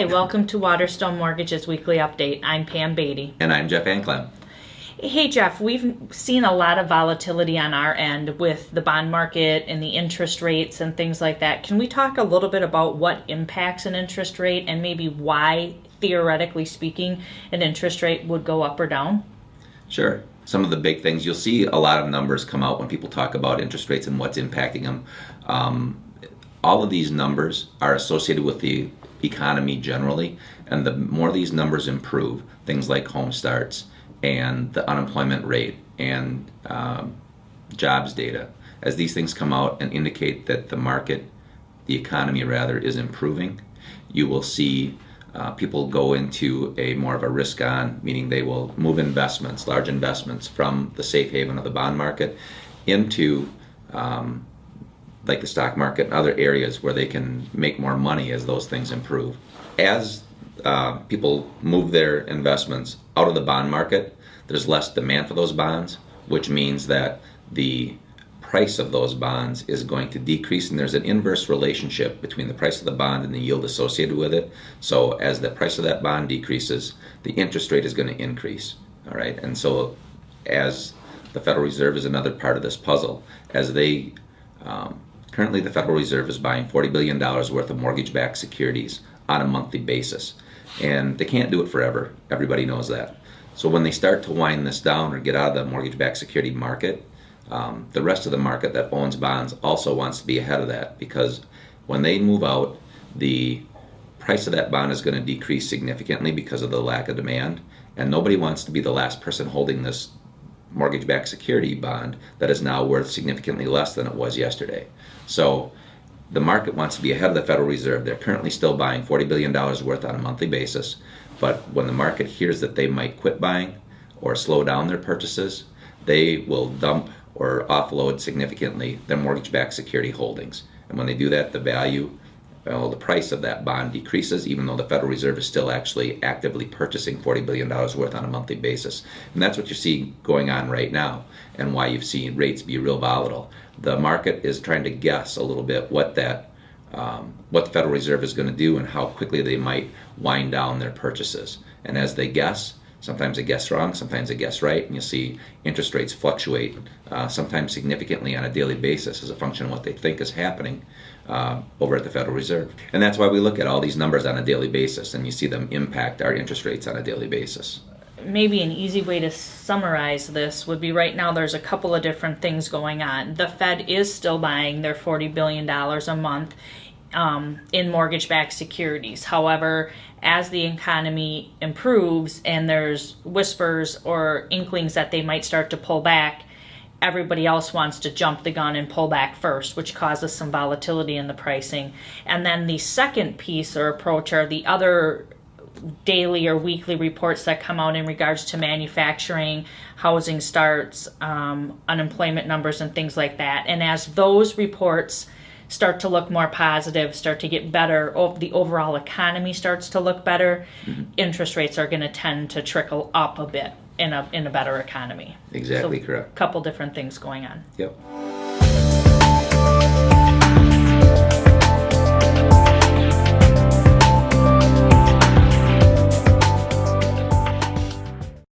Hi, welcome to Waterstone Mortgage's Weekly Update. I'm Pam Beatty. And I'm Jeff Anclem. Hey Jeff, we've seen a lot of volatility on our end with the bond market and the interest rates and things like that. Can we talk a little bit about what impacts an interest rate and maybe why, theoretically speaking, an interest rate would go up or down? Sure. Some of the big things, you'll see a lot of numbers come out when people talk about interest rates and what's impacting them. All of these numbers are associated with the economy generally, and the more these numbers improve, things like home starts and the unemployment rate and jobs data, as these things come out and indicate that the market, the economy rather, is improving, you will see people go into a more of a risk on, meaning they will move investments, large investments, from the safe haven of the bond market into like the stock market and other areas where they can make more money as those things improve. As people move their investments out of the bond market, there's less demand for those bonds, which means that the price of those bonds is going to decrease, and there's an inverse relationship between the price of the bond and the yield associated with it. So as the price of that bond decreases, the interest rate is going to increase. All right, and so as the Federal Reserve is another part of this puzzle, as they currently the Federal Reserve is buying $40 billion worth of mortgage-backed securities on a monthly basis, and they can't do it forever. Everybody knows that. So when they start to wind this down or get out of the mortgage-backed security market, the rest of the market that owns bonds also wants to be ahead of that, because when they move out, the price of that bond is going to decrease significantly because of the lack of demand, and nobody wants to be the last person holding this mortgage-backed security bond that is now worth significantly less than it was yesterday. So the market wants to be ahead of the Federal Reserve. They're currently still buying $40 billion worth on a monthly basis, but when the market hears that they might quit buying or slow down their purchases, they will dump or offload significantly their mortgage-backed security holdings. And when they do that, the price of that bond decreases, even though the Federal Reserve is still actually actively purchasing $40 billion worth on a monthly basis. And that's what you see going on right now, and why you've seen rates be real volatile. The market is trying to guess a little bit what the Federal Reserve is going to do and how quickly they might wind down their purchases. And as they guess, sometimes they guess wrong, sometimes they guess right, and you'll see interest rates fluctuate, sometimes significantly on a daily basis as a function of what they think is happening over at the Federal Reserve. And that's why we look at all these numbers on a daily basis, and you see them impact our interest rates on a daily basis. Maybe an easy way to summarize this would be, right now there's a couple of different things going on. The Fed is still buying their $40 billion a month in mortgage-backed securities. However, as the economy improves and there's whispers or inklings that they might start to pull back, everybody else wants to jump the gun and pull back first, which causes some volatility in the pricing. And then the second piece or approach are the other daily or weekly reports that come out in regards to manufacturing, housing starts, unemployment numbers, and things like that. And as those reports start to look more positive, start to get better, the overall economy starts to look better, interest rates are going to tend to trickle up a bit in a better economy. Exactly, so correct. A couple different things going on. Yep.